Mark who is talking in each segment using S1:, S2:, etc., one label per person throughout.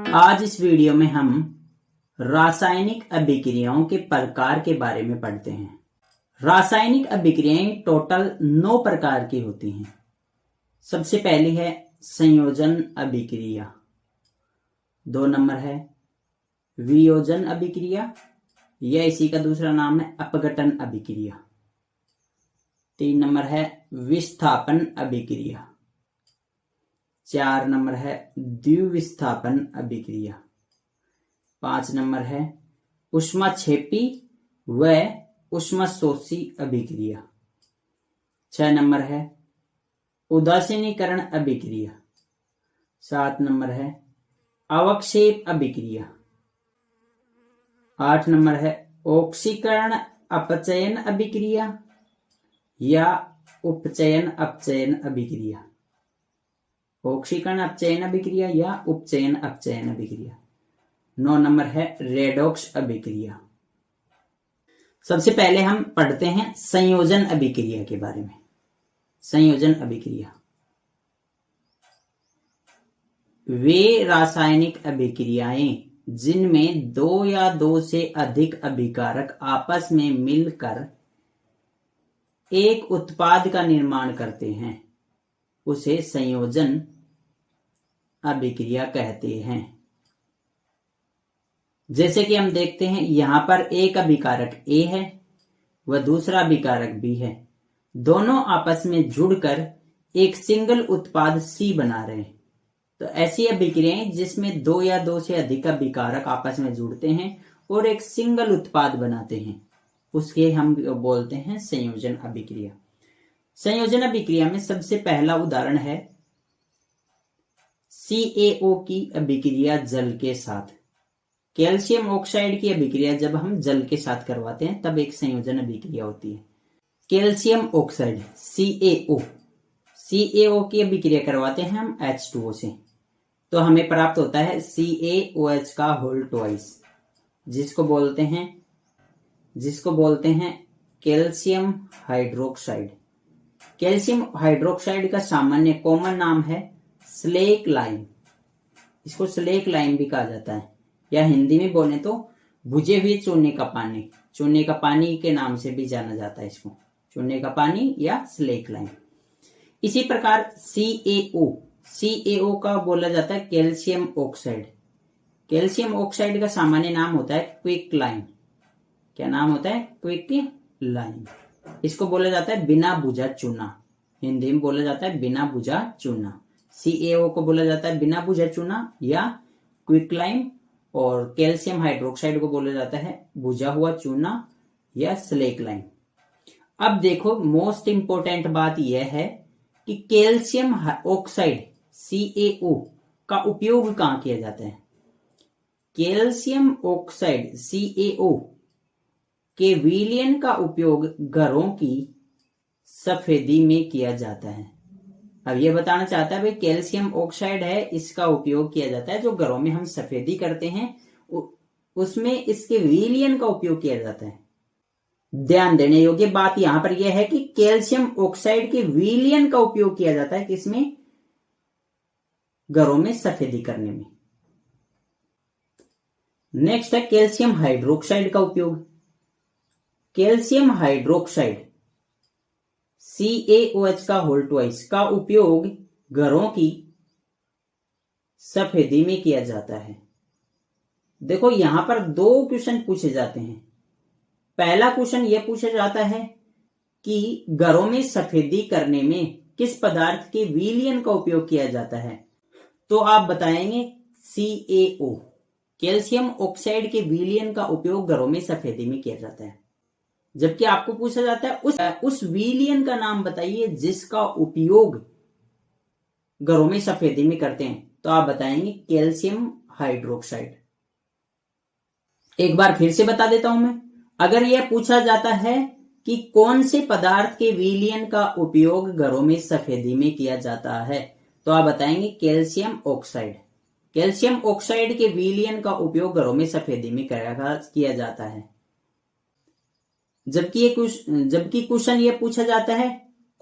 S1: आज इस वीडियो में हम रासायनिक अभिक्रियाओं के प्रकार के बारे में पढ़ते हैं। रासायनिक अभिक्रियाएं टोटल 9 प्रकार की होती हैं। सबसे पहली है संयोजन अभिक्रिया, 2 नंबर है वियोजन अभिक्रिया, यह इसी का दूसरा नाम है अपघटन अभिक्रिया, 3 नंबर है विस्थापन अभिक्रिया, 4 नंबर है द्विविस्थापन अभिक्रिया, 5 नंबर है ऊष्माक्षेपी व ऊष्माशोषी अभिक्रिया, 6 नंबर है उदासीनीकरण अभिक्रिया, 7 नंबर है अवक्षेप अभिक्रिया, 8 नंबर है ऑक्सीकरण अपचयन अभिक्रिया या उपचयन अपचयन अभिक्रिया, ऑक्सीकरण अपचयन अभिक्रिया या उपचयन अपचयन अभिक्रिया। 9 नंबर है रेडॉक्स अभिक्रिया। सबसे पहले हम पढ़ते हैं संयोजन अभिक्रिया के बारे में। संयोजन अभिक्रिया वे रासायनिक अभिक्रियाएं जिनमें 2 या 2 से अधिक अभिकारक आपस में मिलकर एक उत्पाद का निर्माण करते हैं, उसे संयोजन अभिक्रिया कहते हैं। जैसे कि हम देखते हैं यहां पर एक अभिकारक A है व दूसरा अभिकारक B है, दोनों आपस में जुड़कर एक सिंगल उत्पाद C बना रहे हैं। तो ऐसी अभिक्रियाएं जिसमें 2 या 2 से अधिक अभिकारक आपस में जुड़ते हैं और एक सिंगल उत्पाद बनाते हैं, उसके हम बोलते हैं संयोजन अभिक्रिया। संयोजन अभिक्रिया में सबसे पहला उदाहरण है CaO की अभिक्रिया जल के साथ। कैल्शियम ऑक्साइड की अभिक्रिया जब हम जल के साथ करवाते हैं तब एक संयोजन अभिक्रिया होती है। कैल्शियम ऑक्साइड CaO की अभिक्रिया करवाते हैं हम H2O से, तो हमें प्राप्त होता है CaOH का होल ट्वाइस, जिसको बोलते हैं कैल्शियम हाइड्रोक्साइड। कैल्शियम हाइड्रोक्साइड का सामान्य कॉमन नाम है स्लेक लाइम, इसको स्लेक लाइम भी कहा जाता है, या हिंदी में बोले तो भुजे हुए चूने का पानी के नाम से भी जाना जाता है इसको, चूने का पानी या स्लेक लाइम। इसी प्रकार CaO का बोला जाता है कैल्शियम ऑक्साइड। कैल्शियम ऑक्साइड का सामान्य नाम होता है क्विक लाइम। क्या नाम होता है? Quick lime. इसको बोला जाता है बिना बुझा चूना, हिंदी में बोला जाता है बिना बुझा चूना। CaO को बोला जाता है बिना बुझा चूना या क्विक लाइम, और कैल्शियम हाइड्रोक्साइड को बोला जाता है बुझा हुआ चूना या स्लेक लाइम। अब देखो मोस्ट इंपोर्टेंट बात यह है कि कैल्शियम ऑक्साइड CaO का उपयोग कहां किया जाता है। कैल्शियम ऑक्साइड CaO के विलयन का उपयोग घरों की सफेदी में किया जाता है। अब ये बताना चाहता है भाई कैल्शियम ऑक्साइड है, इसका उपयोग किया जाता है जो घरों में हम सफेदी करते हैं उसमें इसके विलयन का उपयोग किया जाता है। ध्यान देने योग्य बात यहां पर यह है कि कैल्शियम ऑक्साइड के विलयन का उपयोग किया जाता है किसमें? घरों में सफेदी करने में। नेक्स्ट है कैल्शियम हाइड्रोक्साइड का उपयोग। कैल्शियम हाइड्रोक्साइड CaOH का होल ट्वाइस का उपयोग घरों की सफेदी में किया जाता है। देखो यहां पर 2 क्वेश्चन पूछे जाते हैं। पहला क्वेश्चन यह पूछा जाता है कि घरों में सफेदी करने में किस पदार्थ के विलयन का उपयोग किया जाता है, तो आप बताएंगे CaO, कैल्शियम ऑक्साइड के विलयन का उपयोग घरों में सफेदी में किया जाता है। जबकि आपको पूछा जाता है उस विलयन का नाम बताइए जिसका उपयोग घरों में सफेदी में करते हैं, तो आप बताएंगे कैल्शियम हाइड्रोक्साइड। एक बार फिर से बता देता हूं मैं, अगर यह पूछा जाता है कि कौन से पदार्थ के विलयन का उपयोग घरों में सफेदी में किया जाता है, तो आप बताएंगे कैल्शियम ऑक्साइड। कैल्शियम ऑक्साइड के विलयन का उपयोग घरों में सफेदी में किया जाता है। जबकि क्वेश्चन ये पूछा जाता है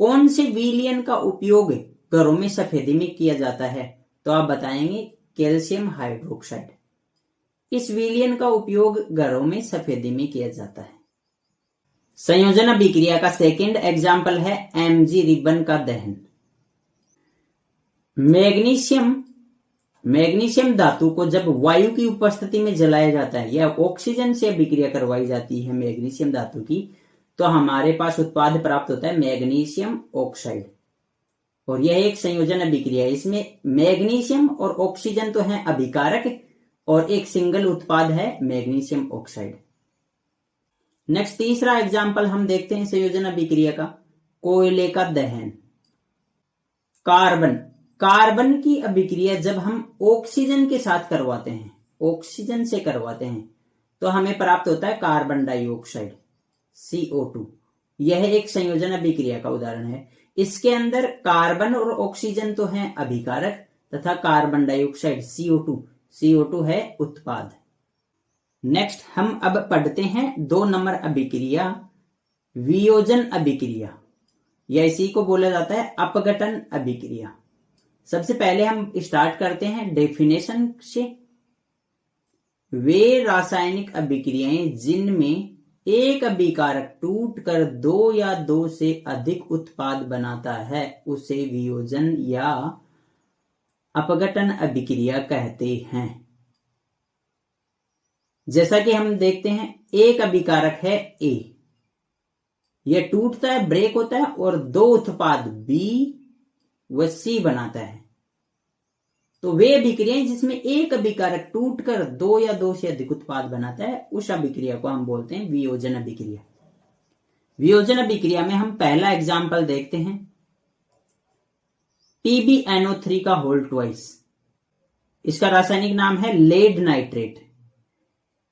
S1: कौन से विलयन का उपयोग घरों में सफेदी में किया जाता है, तो आप बताएंगे कैल्शियम हाइड्रोक्साइड। इस विलयन का उपयोग घरों में सफेदी में किया जाता है। संयोजन अभिक्रिया का सेकंड एग्जाम्पल है Mg रिबन का दहन। मैग्नीशियम धातु को जब वायु की उपस्थिति में जलाया जाता है या ऑक्सीजन से अभिक्रिया करवाई जाती है मैग्नीशियम धातु की, तो हमारे पास उत्पाद प्राप्त होता है मैग्नीशियम ऑक्साइड। और यह एक संयोजन अभिक्रिया है। इसमें मैग्नीशियम और ऑक्सीजन तो है अभिकारक और एक सिंगल उत्पाद है मैग्नीशियम ऑक्साइड। नेक्स्ट तीसरा एग्जाम्पल हम देखते हैं संयोजन अभिक्रिया का, कोयले का दहन। कार्बन की अभिक्रिया जब हम ऑक्सीजन के साथ करवाते हैं, ऑक्सीजन से करवाते हैं, तो हमें प्राप्त होता है कार्बन डाइऑक्साइड CO2। यह एक संयोजन अभिक्रिया का उदाहरण है। इसके अंदर कार्बन और ऑक्सीजन तो हैं अभिकारक तथा कार्बन डाइऑक्साइड CO2 है उत्पाद। नेक्स्ट हम अब पढ़ते हैं 2 नंबर अभिक्रिया, वियोजन अभिक्रिया, या इसी को बोला जाता है अपघटन अभिक्रिया। सबसे पहले हम स्टार्ट करते हैं डेफिनेशन से। वे रासायनिक अभिक्रियाएं जिनमें एक अभिकारक टूटकर 2 या 2 से अधिक उत्पाद बनाता है उसे वियोजन या अपघटन अभिक्रिया कहते हैं। जैसा कि हम देखते हैं, एक अभिकारक है A, यह टूटता है, ब्रेक होता है और 2 उत्पाद B व C बनाता है। तो वे अभिक्रियाएं जिसमें एक अभिकारक टूटकर 2 या 2 से अधिक उत्पाद बनाता है, उस अभिक्रिया को हम बोलते हैं वियोजन अभिक्रिया। वियोजन अभिक्रिया में हम पहला एग्जाम्पल देखते हैं, PbNO3 का होल ट्वाइस। इसका रासायनिक नाम है लेड नाइट्रेट।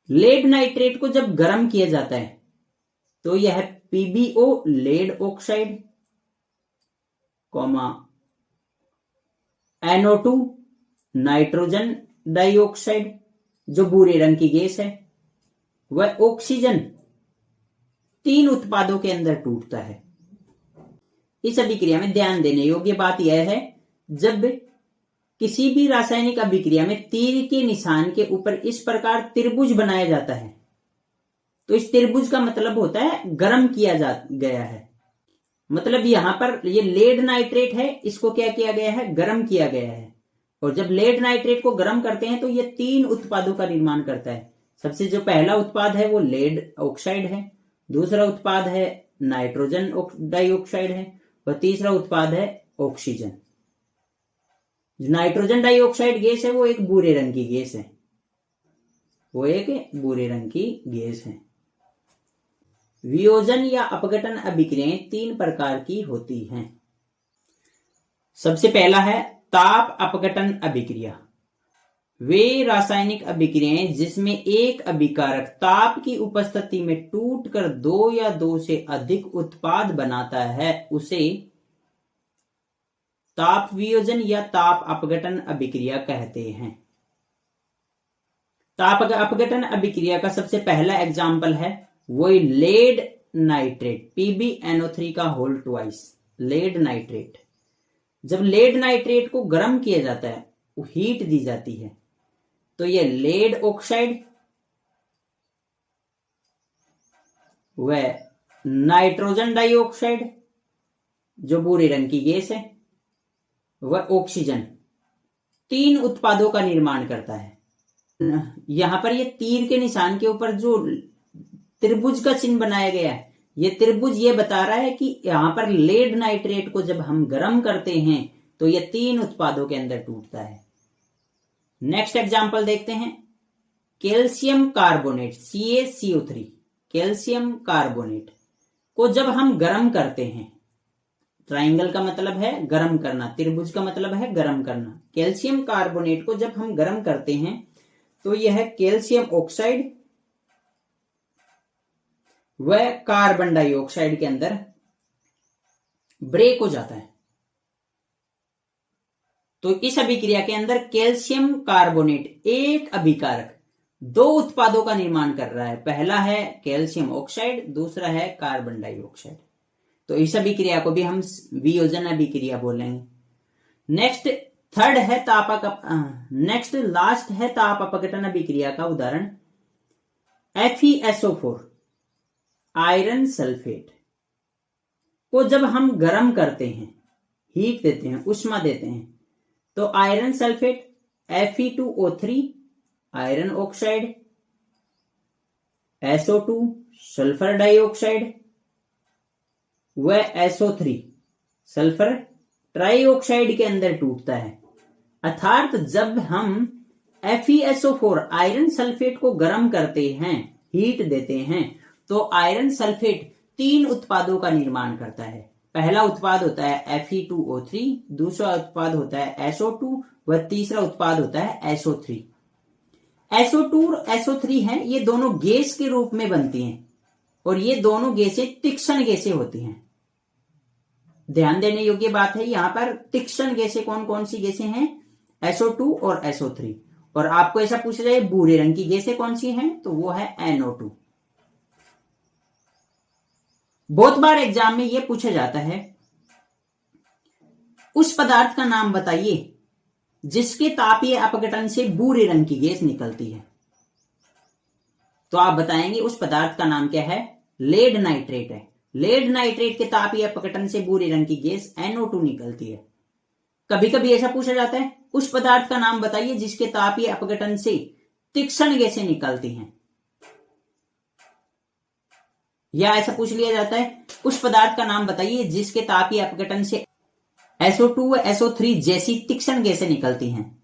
S1: लेड नाइट्रेट को जब गर्म किया जाता है तो यह PbO lead oxide, NO2 nitrogen dioxide जो भूरे रंग की गैस है, वह ऑक्सीजन, 3 उत्पादों के अंदर टूटता है। इस अभिक्रिया में ध्यान देने योग्य बात यह है, जब किसी भी रासायनिक अभिक्रिया में तीर के निशान के ऊपर इस प्रकार त्रिभुज बनाया जाता है, तो इस त्रिभुज का मतलब होता है गर्म किया गया है। मतलब यहां पर ये लेड नाइट्रेट है, इसको क्या किया गया है, गर्म किया गया है। और जब लेड नाइट्रेट को गर्म करते हैं तो ये 3 उत्पादों का निर्माण करता है। सबसे जो पहला उत्पाद है वो लेड ऑक्साइड है, दूसरा उत्पाद है नाइट्रोजन डाइऑक्साइड है और तीसरा उत्पाद है ऑक्सीजन। नाइट्रोजन डाइऑक्साइड गैस है वो एक भूरे रंग की गैस है, वियोजन या अपघटन अभिक्रियाएं 3 प्रकार की होती हैं। सबसे पहला है ताप अपघटन अभिक्रिया। वे रासायनिक अभिक्रियाएं जिसमें एक अभिकारक ताप की उपस्थिति में टूटकर 2 या 2 से अधिक उत्पाद बनाता है उसे ताप वियोजन या ताप अपघटन अभिक्रिया कहते हैं। ताप अपघटन अभिक्रिया का सबसे पहला एग्जाम्पल है वही लेड नाइट्रेट, PbNO3 का होल ट्वाइस, लेड नाइट्रेट। जब लेड नाइट्रेट को गर्म किया जाता है, वो हीट दी जाती है, तो ये लेड ऑक्साइड व नाइट्रोजन डाइऑक्साइड जो भूरे रंग की गैस है वह ऑक्सीजन, 3 उत्पादों का निर्माण करता है। यहां पर ये तीर के निशान के ऊपर जो त्रिभुज का चिन्ह बनाया गया है, ये त्रिभुज ये बता रहा है कि यहां पर लेड नाइट्रेट को जब हम गर्म करते हैं तो ये 3 उत्पादों के अंदर टूटता है। नेक्स्ट एग्जांपल देखते हैं, calcium carbonate CaCO3, calcium carbonate को जब हम गर्म करते हैं, ट्राइंगल का मतलब है गर्म करना, त्रिभुज का मतलब है गर्म करना। कैल्शियम कार्बोनेट को जब हम गर्म करते हैं तो यह कैल्शियम ऑक्साइड व कार्बन डाइऑक्साइड के अंदर ब्रेक हो जाता है। तो इस अभिक्रिया के अंदर कैल्शियम कार्बोनेट एक अभिकारक 2 उत्पादों का निर्माण कर रहा है। पहला है कैल्शियम ऑक्साइड, दूसरा है कार्बन डाइऑक्साइड। तो इस अभिक्रिया को भी हम वियोजन अभिक्रिया बोलेंगे। नेक्स्ट थर्ड है नेक्स्ट लास्ट है ताप अपघटन अभिक्रिया का उदाहरण FeSO4 आयरन सल्फेट को जब हम गर्म करते हैं, हीट देते हैं, उष्मा देते हैं, तो iron sulphate Fe2O3 iron oxide, SO2 sulphur dioxide व SO3 सल्फर ट्राइऑक्साइड के अंदर टूटता है। अर्थात जब हम FeSO4 आयरन सल्फेट को गर्म करते हैं, हीट देते हैं, तो आयरन सल्फेट 3 उत्पादों का निर्माण करता है। पहला उत्पाद होता है Fe2O3, दूसरा उत्पाद होता है SO2 व तीसरा उत्पाद होता है SO3। SO2 और SO3 हैं, ये दोनों गैस के रूप में बनती हैं और ये दोनों गैसें तीक्ष्ण गैसें होती हैं। ध्यान देने योग्य बात है, यहां पर तीक्ष्ण गैसें कौन कौन सी गैसें हैं? SO2 और SO3। और आपको ऐसा पूछा जाए भूरे रंग की गैसें कौन सी हैं, तो वो है NO2। बहुत बार एग्जाम में यह पूछा जाता है उस पदार्थ का नाम बताइए जिसके तापीय अपघटन से भूरे रंग की गैस निकलती है। तो आप बताएंगे उस पदार्थ का नाम क्या है? लेड नाइट्रेट है। लेड नाइट्रेट के तापीय अपघटन से भूरे रंग की गैस NO2 निकलती है। कभी कभी ऐसा पूछा जाता है उस पदार्थ का नाम बताइए जिसके तापीय अपघटन से तीक्ष्ण गैसें निकलती हैं, या ऐसा पूछ लिया जाता है उस पदार्थ का नाम बताइए जिसके तापीय अपघटन से SO2 व SO3 जैसी तीक्ष्ण गैसें निकलती हैं।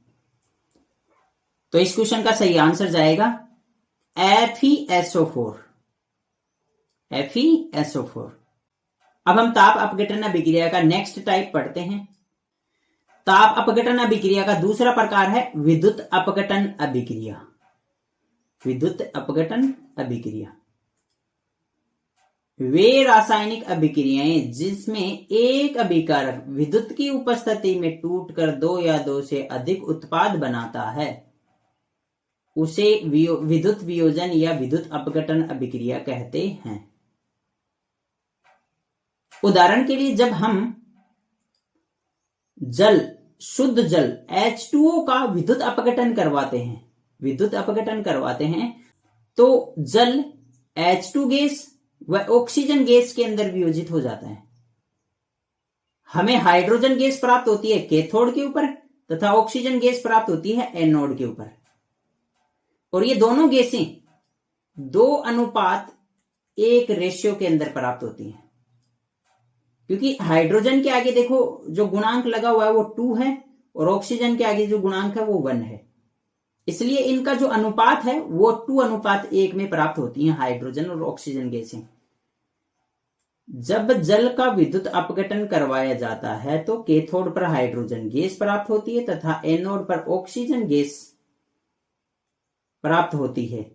S1: तो इस क्वेश्चन का सही आंसर जाएगा FeSO4। FeSO4। अब हम ताप अपघटन अभिक्रिया का नेक्स्ट टाइप पढ़ते हैं। ताप अपघटन अभिक्रिया का दूसरा प्रकार है विद्युत अपघटन अभिक्रिया। विद्युत अपघटन अभिक्रिया वे रासायनिक अभिक्रियाएं जिसमें एक अभिकारक विद्युत की उपस्थिति में टूटकर 2 या 2 से अधिक उत्पाद बनाता है, उसे विद्युत वियोजन या विद्युत अपघटन अभिक्रिया कहते हैं। उदाहरण के लिए जब हम शुद्ध जल H2O का विद्युत अपघटन करवाते हैं, तो जल H2 गैस व ऑक्सीजन गैस के अंदर वियोजित हो जाता है। हमें हाइड्रोजन गैस प्राप्त होती है कैथोड के ऊपर तथा ऑक्सीजन गैस प्राप्त होती है एनोड के ऊपर। और ये दोनों गैसें 2:1 रेशियो के अंदर प्राप्त होती हैं, क्योंकि हाइड्रोजन के आगे देखो जो गुणांक लगा हुआ है वो 2 है और ऑक्सीजन के आगे जो गुणांक है वो 1 है। इसलिए इनका जो अनुपात है वो 2:1 में प्राप्त होती है हाइड्रोजन और ऑक्सीजन गैसें। जब जल का विद्युत अपघटन करवाया जाता है तो कैथोड पर हाइड्रोजन गैस प्राप्त होती है तथा एनोड पर ऑक्सीजन गैस प्राप्त होती है।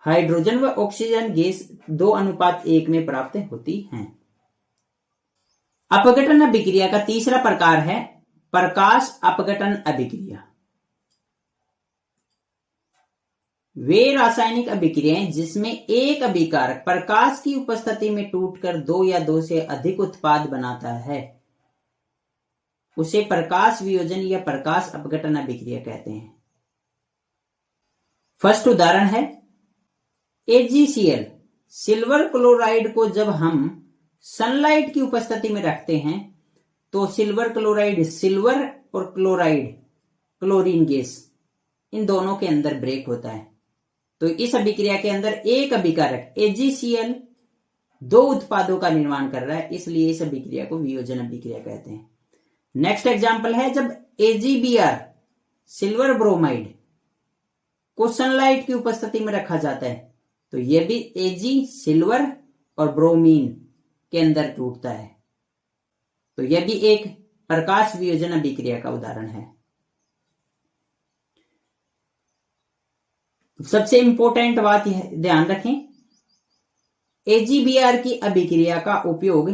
S1: हाइड्रोजन व ऑक्सीजन गैस 2:1 में प्राप्त होती हैं। अपघटन अभिक्रिया का तीसरा प्रकार है प्रकाश अपघटन अभिक्रिया। वे रासायनिक अभिक्रियाएं जिसमें एक अभिकारक प्रकाश की उपस्थिति में टूटकर 2 या 2 से अधिक उत्पाद बनाता है, उसे प्रकाश वियोजन या प्रकाश अपघटन अभिक्रिया कहते हैं। फर्स्ट उदाहरण है AgCl सिल्वर क्लोराइड को जब हम सनलाइट की उपस्थिति में रखते हैं तो सिल्वर क्लोराइड, सिल्वर और क्लोराइड क्लोरीन गैस, इन दोनों के अंदर ब्रेक होता है। तो इस अभिक्रिया के अंदर एक अभिकारक AgCl 2 उत्पादों का निर्माण कर रहा है, इसलिए इस अभिक्रिया को वियोजन अभिक्रिया कहते हैं। नेक्स्ट एग्जांपल है जब AgBr सिल्वर ब्रोमाइड को सनलाइट की उपस्थिति में रखा जाता है तो यह भी Ag सिल्वर और ब्रोमीन के अंदर टूटता है। तो यह भी एक प्रकाश वियोजन अभिक्रिया का उदाहरण है। सबसे इंपॉर्टेंट बात यह ध्यान रखें, AgBr की अभिक्रिया का उपयोग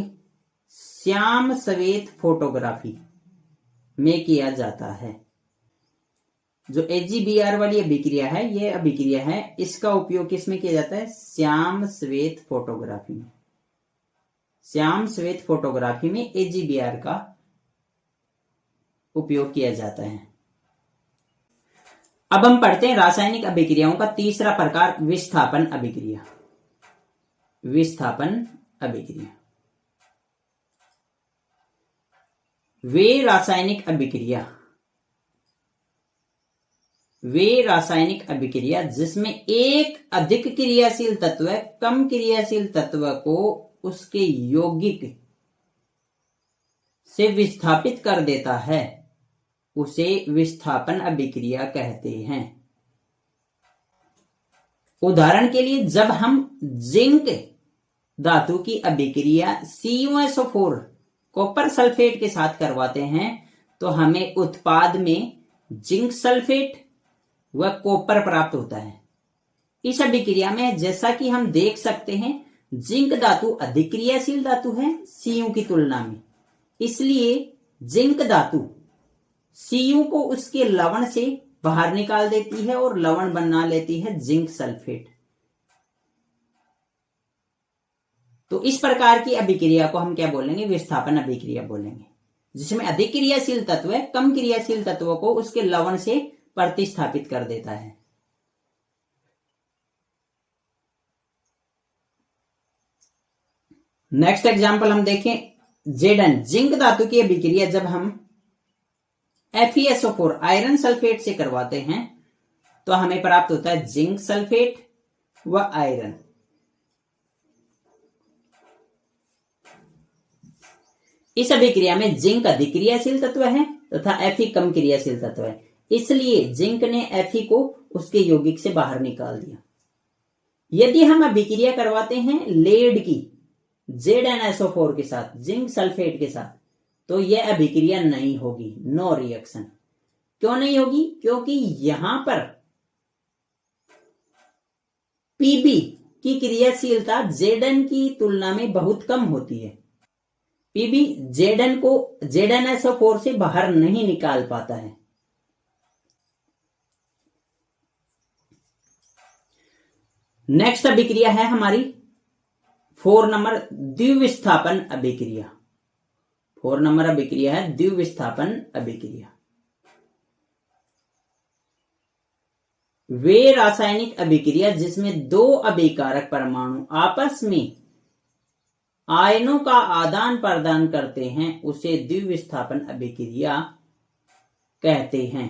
S1: श्याम श्वेत फोटोग्राफी में किया जाता है। जो AgBr वाली अभिक्रिया है, यह अभिक्रिया है, इसका उपयोग किसमें किया जाता है? श्याम श्वेत फोटोग्राफी में। श्याम श्वेत फोटोग्राफी में AgBr का उपयोग किया जाता है। अब हम पढ़ते हैं रासायनिक अभिक्रियाओं का तीसरा प्रकार, विस्थापन अभिक्रिया। विस्थापन अभिक्रिया वे रासायनिक अभिक्रिया जिसमें एक अधिक क्रियाशील तत्व कम क्रियाशील तत्व को उसके यौगिक से विस्थापित कर देता है, उसे विस्थापन अभिक्रिया कहते हैं। उदाहरण के लिए, जब हम जिंक धातु की अभिक्रिया CuSO4 कॉपर सल्फेट के साथ करवाते हैं तो हमें उत्पाद में जिंक सल्फेट व कॉपर प्राप्त होता है। इस अभिक्रिया में जैसा कि हम देख सकते हैं, जिंक धातु अधिक क्रियाशील धातु है Cu की तुलना में, इसलिए जिंक धातु Cu को उसके लवण से बाहर निकाल देती है और लवण बना लेती है जिंक सल्फेट। तो इस प्रकार की अभिक्रिया को हम क्या बोलेंगे? विस्थापन अभिक्रिया बोलेंगे, जिसमें अधिक क्रियाशील तत्व कम क्रियाशील तत्वों को उसके लवण से प्रतिस्थापित कर देता है। नेक्स्ट एग्जांपल हम देखें, Zn जिंक धातु की अभिक्रिया जब हम FeSO4 आयरन सल्फेट से करवाते हैं तो हमें प्राप्त होता है जिंक सल्फेट व आयरन। इस अभिक्रिया में जिंक अधिक क्रियाशील तत्व है तथा Fe कम क्रियाशील तत्व है, इसलिए जिंक ने Fe को उसके यौगिक से बाहर निकाल दिया। यदि हम अभिक्रिया करवाते हैं लेड की ZnSO4 के साथ, जिंक सल्फेट के साथ, तो यह अभिक्रिया नहीं होगी, नो रिएक्शन। क्यों नहीं होगी? क्योंकि यहां पर Pb की क्रियाशीलता Zn की तुलना में बहुत कम होती है। Pb Zn को ZnSO4 से बाहर नहीं निकाल पाता है। नेक्स्ट अभिक्रिया है हमारी 4 नंबर द्विविस्थापन अभिक्रिया। 4 नंबर अभिक्रिया है द्विविस्थापन अभिक्रिया। वे रासायनिक अभिक्रिया जिसमें दो अभिकारक परमाणु आपस में आयनों का आदान प्रदान करते हैं उसे द्विविस्थापन अभिक्रिया कहते हैं।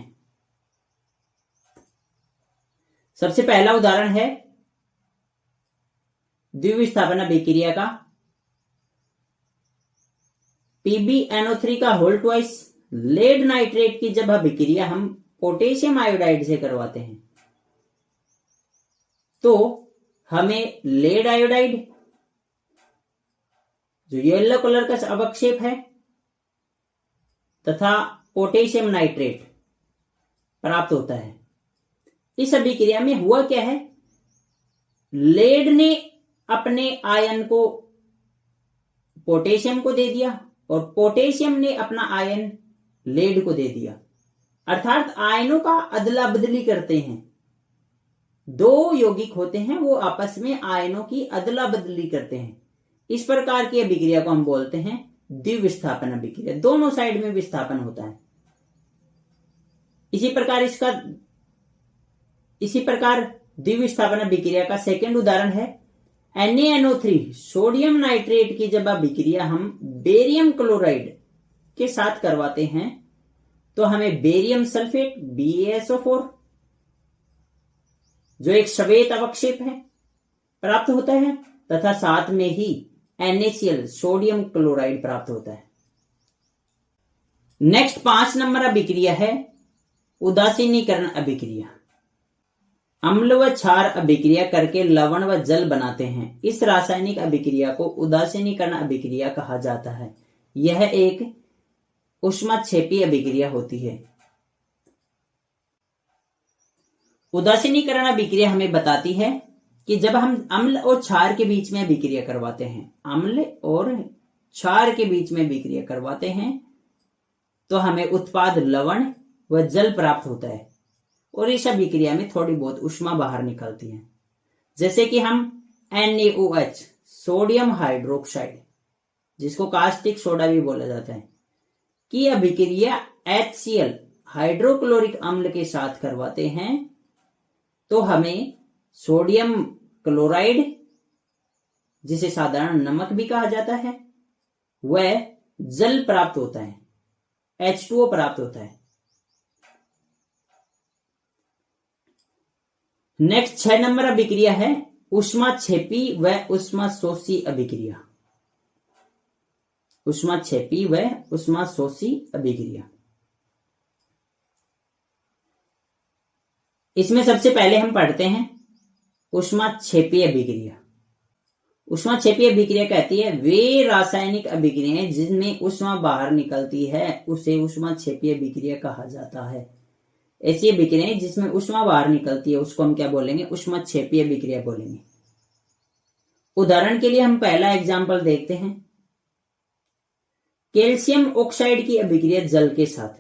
S1: सबसे पहला उदाहरण है द्विविस्थापन अभिक्रिया का PbNO3 का होल ट्वाइस लेड नाइट्रेट की जब अभिक्रिया हम पोटेशियम आयोडाइड से करवाते हैं तो हमें लेड आयोडाइड जो येलो कलर का अवक्षेप है तथा पोटेशियम नाइट्रेट प्राप्त होता है। इस अभिक्रिया में हुआ क्या है, लेड ने अपने आयन को पोटेशियम को दे दिया और पोटेशियम ने अपना आयन लेड को दे दिया, अर्थात आयनों का अदला बदली करते हैं। दो यौगिक होते हैं वो आपस में आयनों की अदला बदली करते हैं। इस प्रकार की अभिक्रिया को हम बोलते हैं द्विविस्थापन अभिक्रिया, दोनों साइड में विस्थापन होता है। इसी प्रकार द्विविस्थापन अभिक्रिया का सेकंड उदाहरण है NaNO3 सोडियम नाइट्रेट की जब अभिक्रिया हम बेरियम क्लोराइड के साथ करवाते हैं तो हमें बेरियम सल्फेट BaSO4 जो एक श्वेत अवक्षेप है प्राप्त होता है तथा साथ में ही NaCl सोडियम क्लोराइड प्राप्त होता है। नेक्स्ट 5 नंबर अभिक्रिया है उदासीनीकरण अभिक्रिया। अम्ल व क्षार अभिक्रिया करके लवण व जल बनाते हैं। इस रासायनिक अभिक्रिया को उदासीनीकरण अभिक्रिया कहा जाता है। यह एक ऊष्माक्षेपी अभिक्रिया होती है। उदासीनीकरण अभिक्रिया हमें बताती है कि जब हम अम्ल और क्षार के बीच में अभिक्रिया करवाते हैं, अम्ल और क्षार के बीच में अभिक्रिया करवाते हैं तो हमें उत्पाद लवण व जल प्राप्त होता है और इस अभिक्रिया में थोड़ी बहुत ऊष्मा बाहर निकलती है। जैसे कि हम NaOH सोडियम हाइड्रोक्साइड जिसको कास्टिक सोडा भी बोला जाता है, की अभिक्रिया HCl हाइड्रोक्लोरिक अम्ल के साथ करवाते हैं तो हमें सोडियम क्लोराइड, जिसे साधारण नमक भी कहा जाता है, वह जल प्राप्त होता है, H2O प्राप्त होता है। नेक्स्ट 6 नंबर अभिक्रिया है ऊष्माक्षेपी व ऊष्माशोषी अभिक्रिया। ऊष्माक्षेपी व ऊष्माशोषी अभिक्रिया, इसमें सबसे पहले हम पढ़ते हैं ऊष्माक्षेपी अभिक्रिया। ऊष्माक्षेपी अभिक्रिया कहती है वे रासायनिक अभिक्रियाएं जिनमें ऊष्मा बाहर निकलती है उसे ऊष्माक्षेपी अभिक्रिया कहा जाता है। ऐसी अभिक्रियाएं जिसमें ऊष्मा बाहर निकलती है उसको हम क्या बोलेंगे? ऊष्माक्षेपी अभिक्रिया बोलेंगे। उदाहरण के लिए हम पहला एग्जाम्पल देखते हैं, कैल्शियम ऑक्साइड की अभिक्रिया जल के साथ।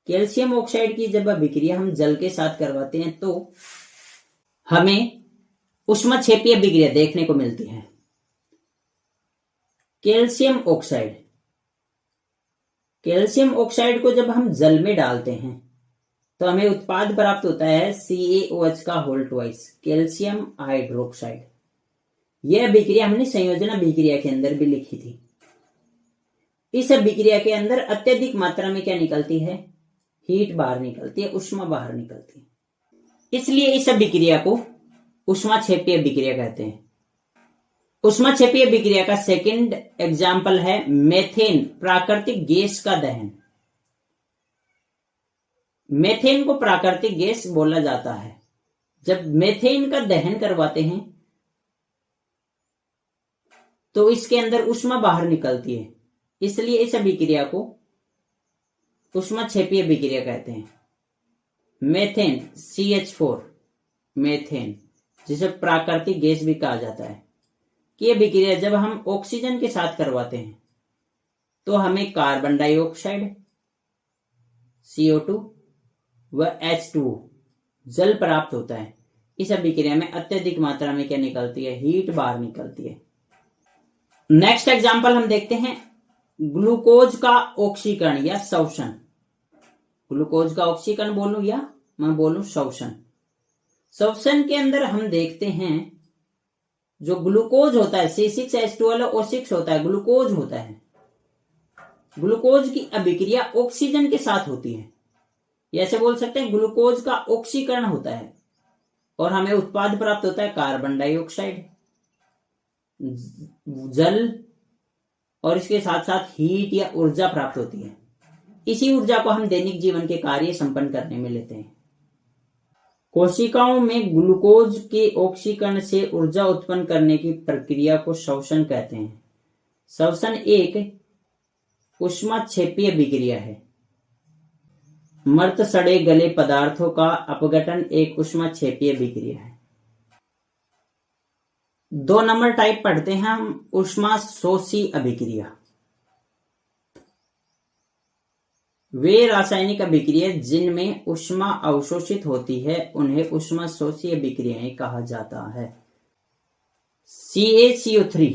S1: कैल्शियम ऑक्साइड की जब अभिक्रिया हम जल के साथ करवाते हैं तो हमें ऊष्माक्षेपी अभिक्रिया देखने को मिलती है। कैल्शियम ऑक्साइड, कैल्शियम ऑक्साइड को जब हम जल में डालते हैं तो हमें उत्पाद प्राप्त होता है CaOH का होल ट्वाइस, कैल्शियम हाइड्रोक्साइड। यह अभिक्रिया हमने संयोजन अभिक्रिया के अंदर भी लिखी थी। इस अभिक्रिया के अंदर अत्यधिक मात्रा में क्या निकलती है? हीट बाहर निकलती है, ऊष्मा बाहर निकलती है। इसलिए इस अभिक्रिया को ऊष्माक्षेपी अभिक्रिया कहते हैं। ऊष्माक्षेपी अभिक्रिया का सेकंड एग्जाम्पल है मेथेन, प्राकृतिक गैस का दहन। मेथेन को प्राकृतिक गैस बोला जाता है। जब मेथेन का दहन करवाते हैं तो इसके अंदर ऊष्मा बाहर निकलती है, इसलिए इस अभिक्रिया को ऊष्माक्षेपी अभिक्रिया कहते हैं। मेथेन CH4, मेथेन जिसे प्राकृतिक गैस भी कहा जाता है, कि अभिक्रिया जब हम ऑक्सीजन के साथ करवाते हैं तो हमें कार्बन डाइऑक्साइड CO2 व H2O जल प्राप्त होता है। इस अभिक्रिया में अत्यधिक मात्रा में क्या निकलती है? हीट बाहर निकलती है। नेक्स्ट एग्जाम्पल हम देखते हैं ग्लूकोज का ऑक्सीकरण या शोषण। ग्लूकोज का ऑक्सीकरण बोलूं या मैं बोलूं शोषण। शोषण के अंदर हम देखते हैं जो ग्लूकोज होता है C6H12O6 होता है, ग्लूकोज होता है। ग्लूकोज की अभिक्रिया ऑक्सीजन के साथ होती है, ऐसे बोल सकते हैं ग्लूकोज का ऑक्सीकरण होता है और हमें उत्पाद प्राप्त होता है कार्बन डाइऑक्साइड, जल और इसके साथ साथ हीट या ऊर्जा प्राप्त होती है। इसी ऊर्जा को हम दैनिक जीवन के कार्य संपन्न करने में लेते हैं। कोशिकाओं में ग्लूकोज के ऑक्सीकरण से ऊर्जा उत्पन्न करने की प्रक्रिया को शोषण कहते हैं। शोषण एक ऊष्माक्षेपी अभिक्रिया है। मृत सड़े गले पदार्थों का अपघटन एक ऊष्माक्षेपी अभिक्रिया है। 2 नंबर टाइप पढ़ते हैं हम ऊष्माशोषी अभिक्रिया। वे रासायनिक अभिक्रिया जिनमें ऊष्मा अवशोषित होती है उन्हें ऊष्माशोषी अभिक्रियाएं कहा जाता है। CaCO3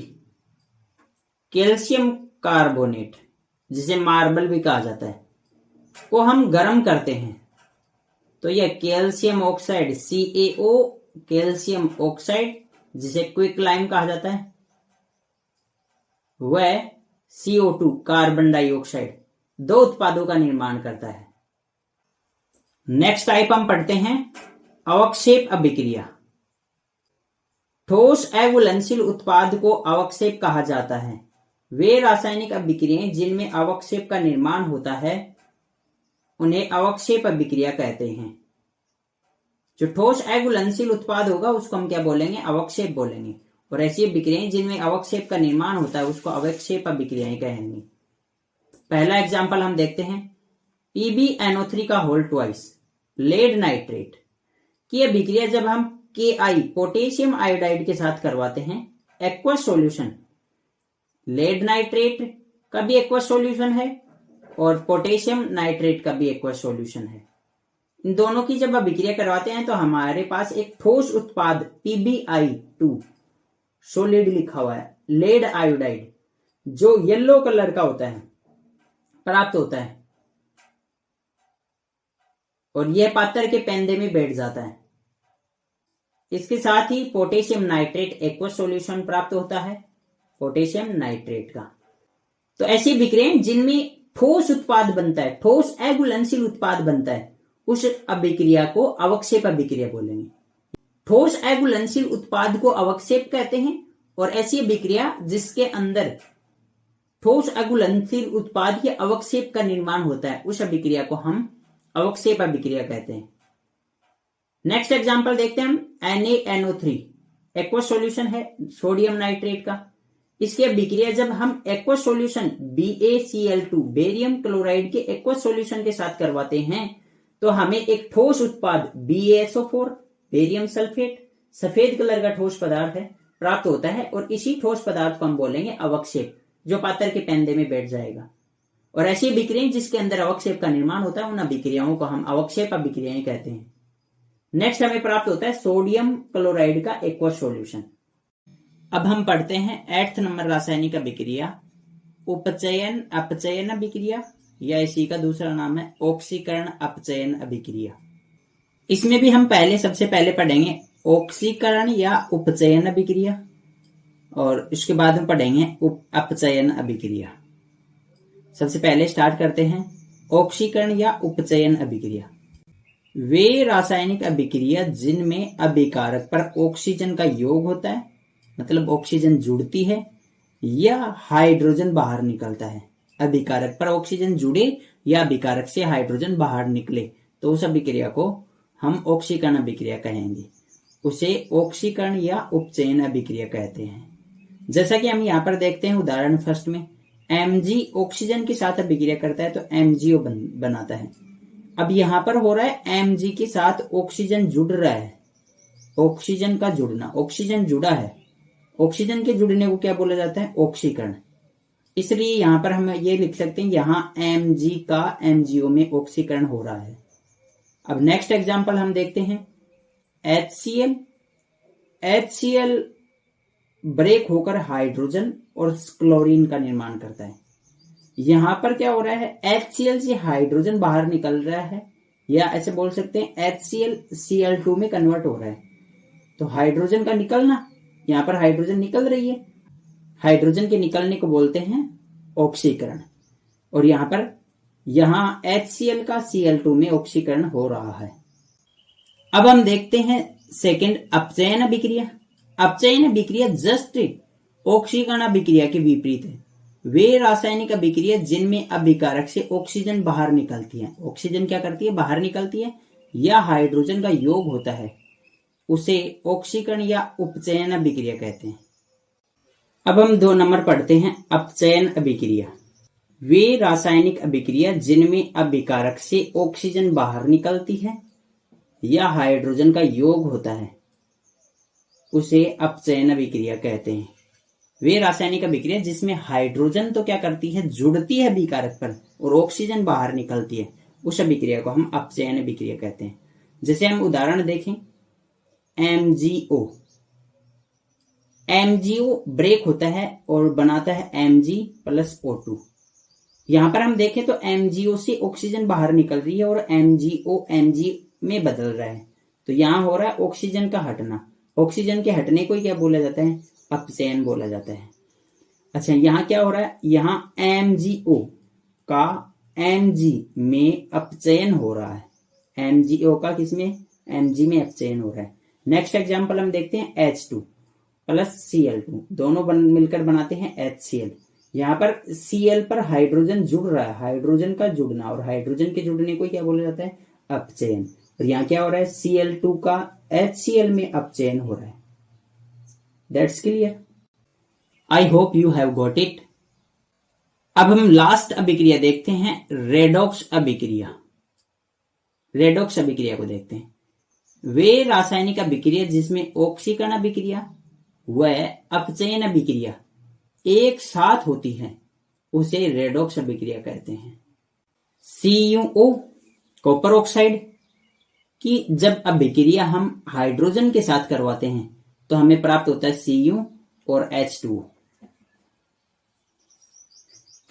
S1: कैल्शियम कार्बोनेट, जिसे मार्बल भी कहा जाता है, को हम गर्म करते हैं तो यह calcium oxide CaO, calcium oxide जिसे क्विक लाइम कहा जाता है, वह CO2 कार्बन डाइऑक्साइड, 2 उत्पादों का निर्माण करता है। नेक्स्ट टाइप हम पढ़ते हैं अवक्षेप अभिक्रिया। ठोस अघुलनशील उत्पाद को अवक्षेप कहा जाता है। वे रासायनिक अभिक्रियाएं जिनमें अवक्षेप का निर्माण होता है उन्हें अवक्षेप अभिक्रिया कहते हैं। जो ठोस अघुलनशील उत्पाद होगा उसको हम क्या बोलेंगे? अवक्षेप बोलेंगे। और ऐसी अभिक्रियाएं जिनमें अवक्षेप का निर्माण होता है उसको अवक्षेप अभिक्रियाएं कहेंगे। पहला एग्जाम्पल हम देखते हैं PbNO3 का होल ट्वाइस, लेड नाइट्रेट की अभिक्रिया जब हम Ki पोटेशियम आयोडाइड के साथ करवाते हैं एक्वस सॉल्यूशन। लेड नाइट्रेट का भी एक्वस सॉल्यूशन है और पोटेशियम नाइट्रेट का भी एक्वस सॉल्यूशन है। इन दोनों की जब अभिक्रिया करवाते हैं तो हमारे पास एक ठोस उत्पाद PbI2 सॉलिड लिखा हुआ है, लेड आयोडाइड, जो येलो कलर का होता है। प्राप्त होता है और यह पात्र के पेंदे में बैठ जाता है। इसके साथ ही पोटेशियम नाइट्रेट एक्वस सॉल्यूशन प्राप्त होता है, पोटेशियम नाइट्रेट का। तो ऐसी विक्रियाएं जिनमें ठोस उत्पाद बनता है, ठोस अघुलनशील उत्पाद बनता है, उस अभिक्रिया को अवक्षेप अभिक्रिया बोलेंगे। ठोस अघुलनशील उत्पाद को अवक्षेप कहते हैं और ऐसी अभिक्रिया जिसके अंदर ठोस अघुलनशील उत्पाद के अवक्षेप का निर्माण होता है, उस अभिक्रिया को हम अवक्षेप अभिक्रिया कहते हैं। नेक्स्ट एग्जांपल देखते हैं हम NaNO3 एक्वस सॉल्यूशन है सोडियम नाइट्रेट का। इसकी अभिक्रिया जब हम aqueous solution BaCl2 barium chloride के एक्वस सॉल्यूशन के साथ करवाते हैं तो हमें एक ठोस उत्पाद BaSO4 बेरियम सल्फेट सफेद कलर का ठोस पदार्थ है प्राप्त होता है और इसी ठोस पदार्थ को हम बोलेंगे अवक्षेप, जो पात्र के पेंदे में बैठ जाएगा। और ऐसी अभिक्रियाएं जिसके अंदर अवक्षेप का निर्माण होता है, उन अभिक्रियाओं को हम अवक्षेप अभिक्रियाएं कहते हैं। नेक्स्ट हमें प्राप्त होता है सोडियम क्लोराइड का एक्वस सॉल्यूशन। अब हम पढ़ते हैं 8th नंबर रासायनिक अभिक्रिया उपचयन अपचयन अभिक्रिया, या इसी का दूसरा नाम है ऑक्सीकरण अपचयन अभिक्रिया। इसमें भी हम सबसे पहले पढ़ेंगे ऑक्सीकरण या उपचयन अभिक्रिया और इसके बाद हम पढ़ेंगे अपचयन अभिक्रिया। सबसे पहले स्टार्ट करते हैं ऑक्सीकरण या उपचयन अभिक्रिया। वे रासायनिक अभिक्रिया जिनमें अभिकारक पर ऑक्सीजन का योग होता है, मतलब ऑक्सीजन जुड़ती है या हाइड्रोजन बाहर निकलता है। अभिकारक पर ऑक्सीजन जुड़े या अभिकारक से हाइड्रोजन बाहर निकले तो उस अभिक्रिया को हम ऑक्सीकरण अभिक्रिया कहेंगे। उसे ऑक्सीकरण या उपचयन अभिक्रिया कहते हैं। जैसा कि हम यहाँ पर देखते हैं उदाहरण फर्स्ट में Mg ऑक्सीजन के साथ अभिक्रिया करता है तो MgO बनाता है। अब यहां पर हो रहा है Mg के साथ ऑक्सीजन जुड़ रहा है, ऑक्सीजन का जुड़ना, ऑक्सीजन जुड़ा है, ऑक्सीजन के जुड़ने को क्या बोला जाता है? ऑक्सीकरण। इसलिए यहां पर हम ये लिख सकते हैं यहां Mg का MgO में ऑक्सीकरण हो रहा है। अब नेक्स्ट एग्जांपल हम देखते हैं HCl। HCl ब्रेक होकर हाइड्रोजन और क्लोरीन का निर्माण करता है। यहां पर क्या हो रहा है? HCl से हाइड्रोजन बाहर निकल रहा है, या ऐसे बोल सकते हैं HCl Cl2 में कन्वर्ट हो रहा है। तो हाइड्रोजन का निकलना, यहां पर हाइड्रोजन निकल रही है, हाइड्रोजन के निकलने को बोलते हैं ऑक्सीकरण। और यहां HCl का Cl2 में ऑक्सीकरण हो रहा है। अब हम देखते हैं सेकंड अपचयन अभिक्रिया। अपचयन अभिक्रिया जस्ट ऑक्सीकरण अभिक्रिया के विपरीत है। वे रासायनिक अभिक्रिया जिनमें अभिकारक से ऑक्सीजन बाहर निकलती है, ऑक्सीजन क्या करती है? बाहर निकलती है, या हाइड्रोजन का योग होता है, उसे ऑक्सीकरण या उपचयन अभिक्रिया कहते हैं। अब हम 2 नंबर पढ़ते हैं अपचयन अभिक्रिया। वे रासायनिक अभिक्रिया जिनमें अभिकारक से ऑक्सीजन बाहर निकलती है या हाइड्रोजन का योग होता है, उसे अपचयन अभिक्रिया कहते हैं। वे रासायनिक अभिक्रिया जिसमें हाइड्रोजन तो क्या करती है? जुड़ती है अभिकारक पर और ऑक्सीजन बाहर निकलती है, उस अभिक्रिया को हम अपचयन अभिक्रिया कहते हैं। जैसे हम उदाहरण देखें MgO। MgO ब्रेक होता है और बनाता है Mg+O2। यहां पर हम देखें तो MgO से ऑक्सीजन बाहर निकल रही है और MgO Mg में बदल रहा है, तो यहां हो रहा है ऑक्सीजन का हटना। ऑक्सीजन के हटने को ही क्या बोला जाता है? अपचयन बोला जाता है। अच्छा, यहां क्या हो रहा है? यहां MgO का Mg में अपचयन हो रहा है। MgO का किसमें? Mg में अपचयन हो रहा है। नेक्स्ट एग्जांपल हम देखते हैं H2 प्लस Cl2, दोनों मिलकर बनाते हैं HCl। यहां पर Cl पर हाइड्रोजन जुड़ रहा है, हाइड्रोजन का जुड़ना, और हाइड्रोजन के जुड़ने को क्या बोला जाता है? अपचयन। और यहाँ क्या हो रहा है? Cl2 का HCl में अपचयन हो रहा है। That's clear. I hope you have got it. अब हम लास्ट अभिक्रिया देखते हैं रेडॉक्स अभिक्रिया। रेडॉक्स अभिक्रिया को देखते हैं। वे रासायनिक अभिक्रिया जिसमें ऑक्सीकरण अभिक्रिया व अपचयन अभिक्रिया एक साथ होती है, उसे रेडॉक्स अभिक्रिया कहते हैं। CuO कॉपर ऑक्साइड की जब अभिक्रिया हम हाइड्रोजन के साथ करवाते हैं तो हमें प्राप्त होता है Cu और H2O।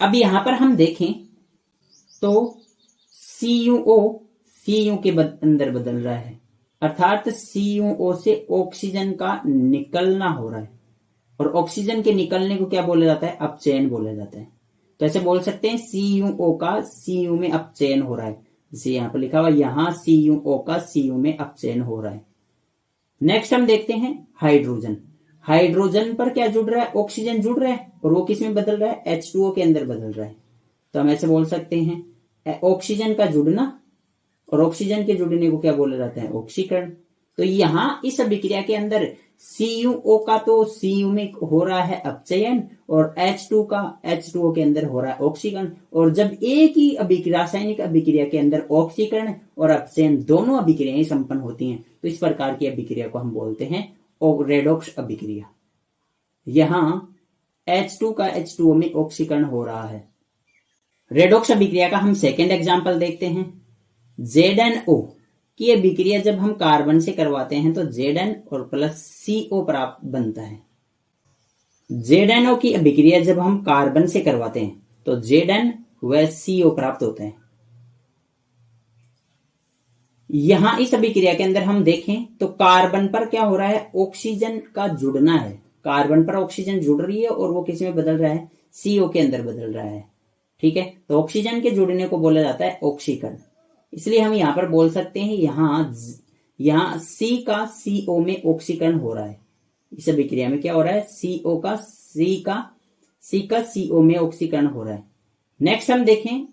S1: अब यहां पर हम देखें तो CuO Cu के अंदर बदल रहा है, अर्थात CuO से ऑक्सीजन का निकलना हो रहा है, और ऑक्सीजन के निकलने को क्या बोला जाता है? अपचयन बोला जाता है। तो ऐसे बोल सकते हैं CuO का Cu में अपचयन हो रहा है, जैसे यहां पर लिखा हुआ, यहां CuO का Cu में अपचयन हो रहा है। नेक्स्ट हम देखते हैं हाइड्रोजन। हाइड्रोजन पर क्या जुड़ रहा है? ऑक्सीजन जुड़ रहा है, और वो किस में बदल रहा है? H2O के अंदर बदल रहा है। तो हम ऐसे बोल सकते हैं ऑक्सीजन का जुड़ना, और ऑक्सीजन के जुड़ने को क्या बोला जाता है? ऑक्सीकरण। तो यहां इस अभिक्रिया के अंदर CuO का तो Cu में हो रहा है अपचयन, और H2O के अंदर हो रहा है ऑक्सीकरण। और जब एक ही रासायनिक अभिक्रिया के अंदर ऑक्सीकरण और अपचयन दोनों अभिक्रियाएं संपन्न होती हैं, तो इस प्रकार की अभिक्रिया को हम बोलते हैं रेडॉक्स अभिक्रिया। यहां H2 का H2O में ऑक्सीकरण हो रहा है। रेडॉक्स अभिक्रिया का हम सेकेंड एग्जाम्पल देखते हैं। ZnO की अभिक्रिया जब हम कार्बन से करवाते हैं तो Zn और प्लस CO प्राप्त बनता है। ZnO की अभिक्रिया जब हम कार्बन से करवाते हैं तो Zn व CO प्राप्त होते हैं। यहां इस अभिक्रिया के अंदर हम देखें तो कार्बन पर क्या हो रहा है? ऑक्सीजन का जुड़ना है। कार्बन पर ऑक्सीजन जुड़ रही है और वो किस में बदल रहा है? CO के अंदर बदल रहा है। ठीक है, तो ऑक्सीजन के जुड़ने को बोला जाता है ऑक्सीकरण। इसलिए हम यहां पर बोल सकते हैं यहां C का CO में ऑक्सीकरण हो रहा है। इस अभिक्रिया में क्या हो रहा है? C का CO में ऑक्सीकरण हो रहा है। नेक्स्ट हम देखें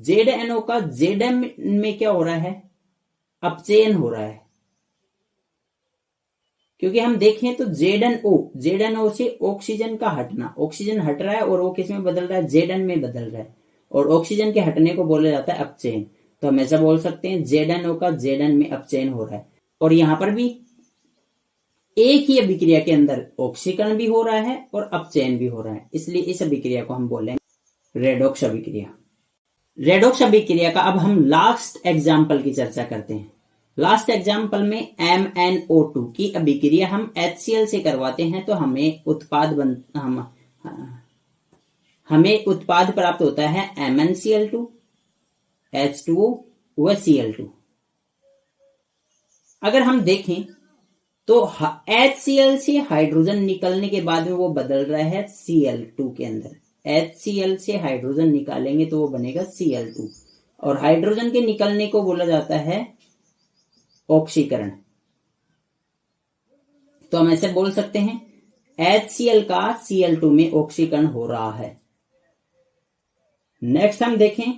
S1: ZnO का Zn में क्या हो रहा है? अपचयन हो रहा है। क्योंकि हम देखें तो ZnO से ऑक्सीजन का हटना, ऑक्सीजन हट रहा है और वो किस में बदल रहा है? Zn में बदल रहा है, और ऑक्सीजन के हटने को बोला जाता है अपचयन। तो हम ऐसा बोल सकते हैं ZnO का Zn में अपचयन हो रहा है। और यहां पर भी एक ही अभिक्रिया के अंदर ऑक्सीकरण भी हो रहा है और अपचयन भी हो रहा है, इसलिए इस अभिक्रिया को हम बोलेंगे रेडॉक्स अभिक्रिया। रेडॉक्स अभिक्रिया का अब हम लास्ट एग्जाम्पल की चर्चा करते हैं। लास्ट एग्जाम्पल में MnO2 की अभिक्रिया हम HCl से करवाते हैं तो हमें उत्पाद प्राप्त होता है MnCl2, H2O व Cl2। अगर हम देखें तो HCl से हाइड्रोजन निकलने के बाद में वो बदल रहा है Cl2 के अंदर। HCl से हाइड्रोजन निकालेंगे तो वो बनेगा Cl2, और हाइड्रोजन के निकलने को बोला जाता है ऑक्सीकरण। तो हम ऐसे बोल सकते हैं HCl का Cl2 में ऑक्सीकरण हो रहा है। नेक्स्ट हम देखें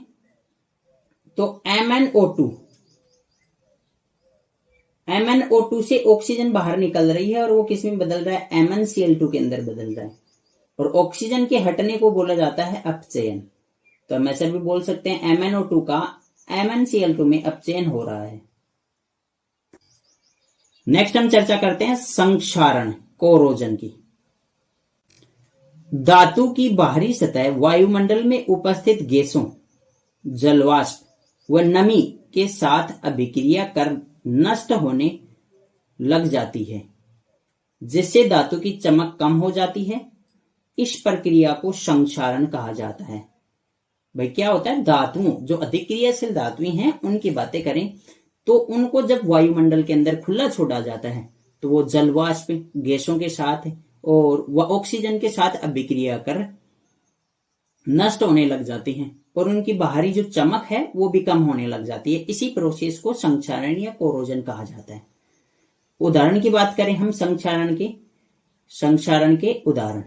S1: तो MnO2 से ऑक्सीजन बाहर निकल रही है और वो किस में बदल रहा है? MnCl2 के अंदर बदल रहा है, और ऑक्सीजन के हटने को बोला जाता है अपचयन। तो हम ऐसे भी बोल सकते हैं MnO2 का MnCl2 में अपचयन हो रहा है। नेक्स्ट हम चर्चा करते हैं संक्षारण, कोरोजन की। धातु की बाहरी सतह वायुमंडल में उपस्थित गैसों, जलवाष्प व नमी के साथ अभिक्रिया कर नष्ट होने लग जाती है, जिससे धातु की चमक कम हो जाती है। इस प्रक्रिया को संक्षारण कहा जाता है। भाई क्या होता है? धातुओं, जो अधिक क्रियाशील धातुएं हैं उनकी बातें करें तो उनको जब वायुमंडल के अंदर खुला छोड़ा जाता है तो वो जलवाष्प गैसों के साथ और ऑक्सीजन के साथ अभिक्रिया कर नष्ट होने लग जाती हैं, और उनकी बाहरी जो चमक है वो भी कम होने लग जाती है। इसी प्रोसेस को संक्षारण या कोरोजन कहा जाता है। उदाहरण की बात करें हम संक्षारण के उदाहरण,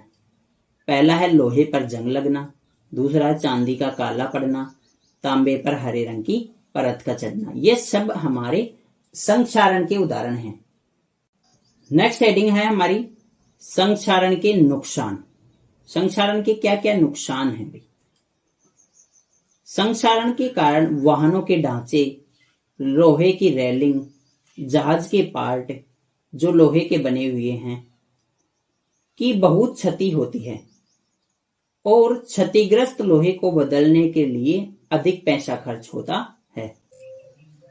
S1: पहला है लोहे पर जंग लगना, दूसरा है चांदी का काला पड़ना, तांबे पर हरे रंग की परत का चढ़ना। ये सब हमारे संक्षारण के उदाहरण हैं। नेक्स्ट हेडिंग है हमारी संक्षारण के नुकसान। संक्षारण के क्या क्या नुकसान हैं भाई? संक्षारण के कारण वाहनों के ढांचे, लोहे की रेलिंग, जहाज के पार्ट जो लोहे के बने हुए हैं की बहुत क्षति होती है, और क्षतिग्रस्त लोहे को बदलने के लिए अधिक पैसा खर्च होता है।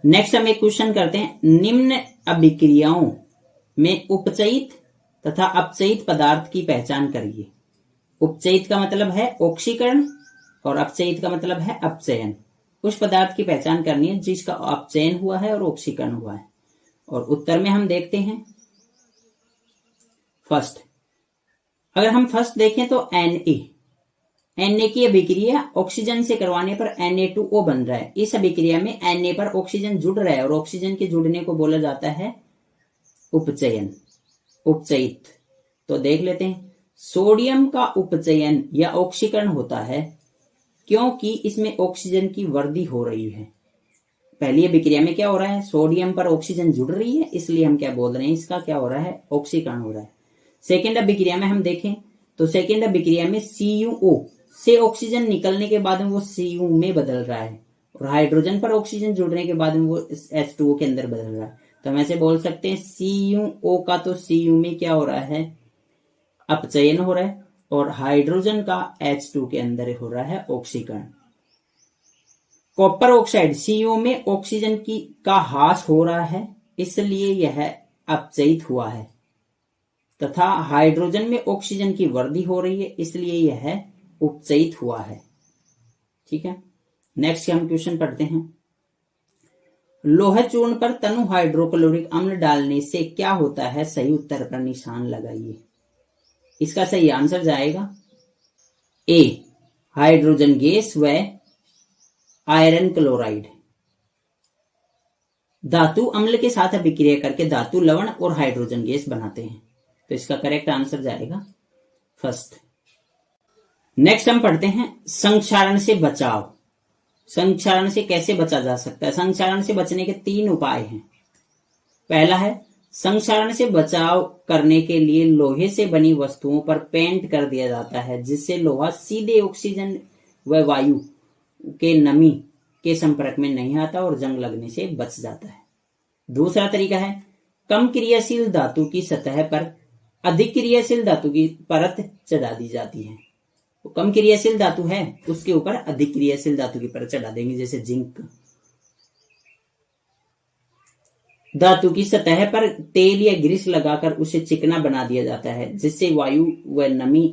S1: नेक्स्ट हम एक क्वेश्चन करते हैं, निम्न अभिक्रियाओं में उपचयित तथा अपचयित पदार्थ की पहचान करिए। उपचयित का मतलब है ऑक्सीकरण और अपचयित का मतलब है अपचयन। उस पदार्थ की पहचान करनी है जिसका अपचयन हुआ है और ऑक्सीकरण हुआ है। और उत्तर में हम देखते हैं फर्स्ट। अगर हम फर्स्ट देखें तो Na की अभिक्रिया ऑक्सीजन से करवाने पर Na2O बन रहा है। इस अभिक्रिया में Na पर ऑक्सीजन जुड़ रहा है और ऑक्सीजन के जुड़ने को बोला जाता है उपचयन, उपचयित। तो देख लेते हैं, सोडियम का उपचयन या ऑक्सीकरण होता है क्योंकि इसमें ऑक्सीजन की वृद्धि हो रही है। पहली अभिक्रिया में क्या हो रहा है, सोडियम पर ऑक्सीजन जुड़ रही है, इसलिए हम क्या बोल रहे हैं, इसका क्या हो रहा है, ऑक्सीकरण हो रहा है। सेकेंड अभिक्रिया में हम देखें तो सेकेंड अभिक्रिया में CuO से ऑक्सीजन निकलने के बाद वो Cu में बदल रहा है और हाइड्रोजन पर ऑक्सीजन जुड़ने के बाद वो H2O के अंदर बदल रहा है। तो हम ऐसे बोल सकते हैं CuO का तो Cu में क्या हो रहा है, अपचयन हो रहा है और हाइड्रोजन का H2 के अंदर हो रहा है ऑक्सीकरण। कॉपर ऑक्साइड Cu में ऑक्सीजन का ह्रास हो रहा है, इसलिए यह अपचयित हुआ है, तथा हाइड्रोजन में ऑक्सीजन की वृद्धि हो रही है, इसलिए यह उपचयित हुआ है। ठीक है, नेक्स्ट हम क्वेश्चन पढ़ते हैं। लोह चूर्ण पर तनु हाइड्रोक्लोरिक अम्ल डालने से क्या होता है, सही उत्तर पर निशान लगाइए। इसका सही आंसर जाएगा ए, हाइड्रोजन गैस व आयरन क्लोराइड। धातु अम्ल के साथ अभिक्रिया करके धातु लवण और हाइड्रोजन गैस बनाते हैं, तो इसका करेक्ट आंसर जाएगा फर्स्ट। नेक्स्ट हम पढ़ते हैं संक्षारण से बचाव। संक्षारण से कैसे बचा जा सकता है। संक्षारण से बचने के 3 उपाय हैं। पहला है, संक्षारण से बचाव करने के लिए लोहे से बनी वस्तुओं पर पेंट कर दिया जाता है, जिससे लोहा सीधे ऑक्सीजन व वायु के नमी के संपर्क में नहीं आता और जंग लगने से बच जाता है। दूसरा तरीका है, कम क्रियाशील धातु की सतह पर अधिक क्रियाशील धातु की परत चढ़ा दी जाती है। तो कम क्रियाशील धातु है उसके ऊपर अधिक क्रियाशील धातु की परत चढ़ा देंगे, जैसे जिंक। धातु की सतह पर तेल या ग्रीस लगाकर उसे चिकना बना दिया जाता है, जिससे वायु व नमी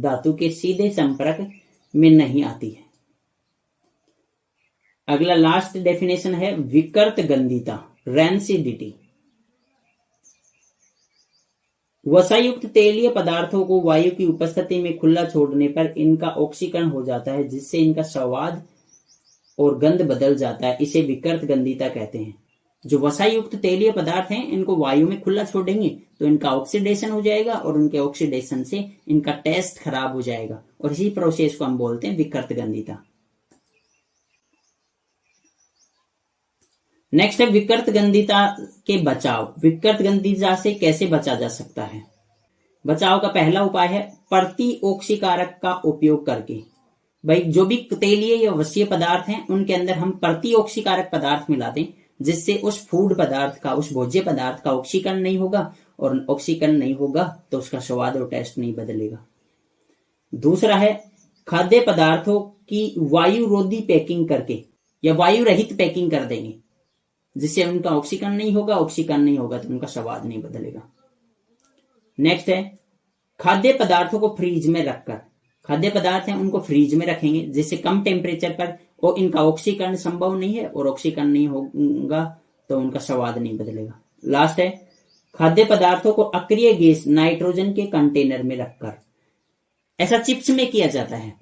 S1: धातु के सीधे संपर्क में नहीं आती है। अगला लास्ट डेफिनेशन है विकृत गंधिता, रैंसिडिटी। वसायुक्त तेलीय पदार्थों को वायु की उपस्थिति में खुला छोड़ने पर इनका ऑक्सीकरण हो जाता है, जिससे इनका स्वाद और गंध बदल जाता है। इसे विकृत गंधिता कहते हैं। जो वसायुक्त तेलीय पदार्थ हैं, इनको वायु में खुला छोड़ेंगे तो इनका ऑक्सीडेशन हो जाएगा और उनके ऑक्सीडेशन से इनका टेस्ट खराब हो जाएगा, और इसी प्रोसेस को हम बोलते हैं विकृत गंधिता। नेक्स्ट है विकृत गंधिता के बचाव। विकृत गंधिता से कैसे बचा जा सकता है। बचाव का पहला उपाय है प्रतिऑक्सीकारक का उपयोग करके। भाई जो भी तेलीय या वसीय पदार्थ हैं उनके अंदर हम प्रतिऑक्सीकारक पदार्थ मिला दें, जिससे उस फूड पदार्थ का, उस भोज्य पदार्थ का ऑक्सीकरण नहीं होगा, और ऑक्सीकरण नहीं होगा तो उसका स्वाद और टेस्ट नहीं बदलेगा। दूसरा है खाद्य पदार्थों की वायुरोधी पैकिंग करके या वायु रहित पैकिंग कर देंगे, जिससे उनका ऑक्सीकरण नहीं होगा, ऑक्सीकरण नहीं होगा तो उनका स्वाद नहीं बदलेगा। नेक्स्ट है खाद्य पदार्थों को फ्रीज में रखकर, खाद्य पदार्थ हैं उनको फ्रीज में रखेंगे, जिससे कम टेम्परेचर पर और इनका ऑक्सीकरण संभव नहीं है और ऑक्सीकरण नहीं होगा तो उनका स्वाद नहीं बदलेगा। लास्ट है खाद्य पदार्थों को अक्रिय गैस नाइट्रोजन के कंटेनर में रखकर। ऐसा चिप्स में किया जाता है।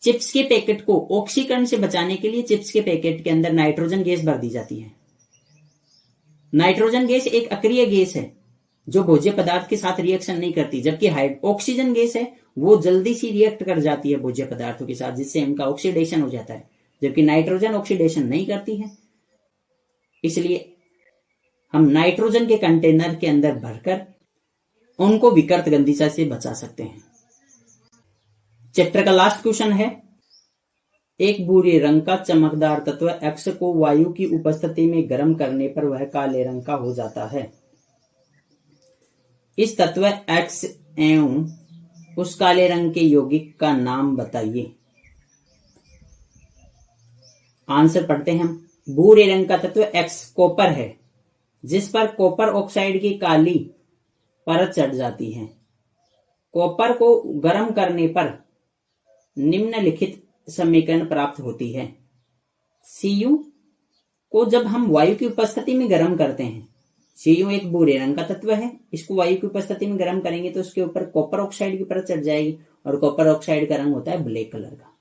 S1: चिप्स के पैकेट को ऑक्सीकरण से बचाने के लिए चिप्स के पैकेट के अंदर नाइट्रोजन गैस भर दी जाती है। नाइट्रोजन गैस एक अक्रिय गैस है जो भोज्य पदार्थ के साथ रिएक्शन नहीं करती, जबकि ऑक्सीजन गैस है वो जल्दी सी रिएक्ट कर जाती है भोज्य पदार्थों के साथ, जिससे इनका ऑक्सीडेशन हो जाता है, जबकि नाइट्रोजन ऑक्सीडेशन नहीं करती है। इसलिए हम नाइट्रोजन के कंटेनर के अंदर भरकर उनको विकृत गंधिता से बचा सकते हैं। चैप्टर का लास्ट क्वेश्चन है एक भूरे रंग का चमकदार तत्व X को वायु की उपस्थिति में गर्म करने पर वह काले रंग का हो जाता है। इस तत्व X एवं उस काले रंग के यौगिक का नाम बताइए। आंसर पढ़ते हैं हम। भूरे रंग का तत्व X कॉपर है, जिस पर कॉपर ऑक्साइड की काली परत चढ़ जाती है। कॉपर को गर्म करने पर निम्नलिखित समीकरण प्राप्त होती है। Cu को जब हम वायु की उपस्थिति में गर्म करते हैं, Cu एक भूरे रंग का तत्व है, इसको वायु की उपस्थिति में गर्म करेंगे तो उसके ऊपर कॉपर ऑक्साइड की परत चढ़ जाएगी और कॉपर ऑक्साइड का रंग होता है ब्लैक कलर का।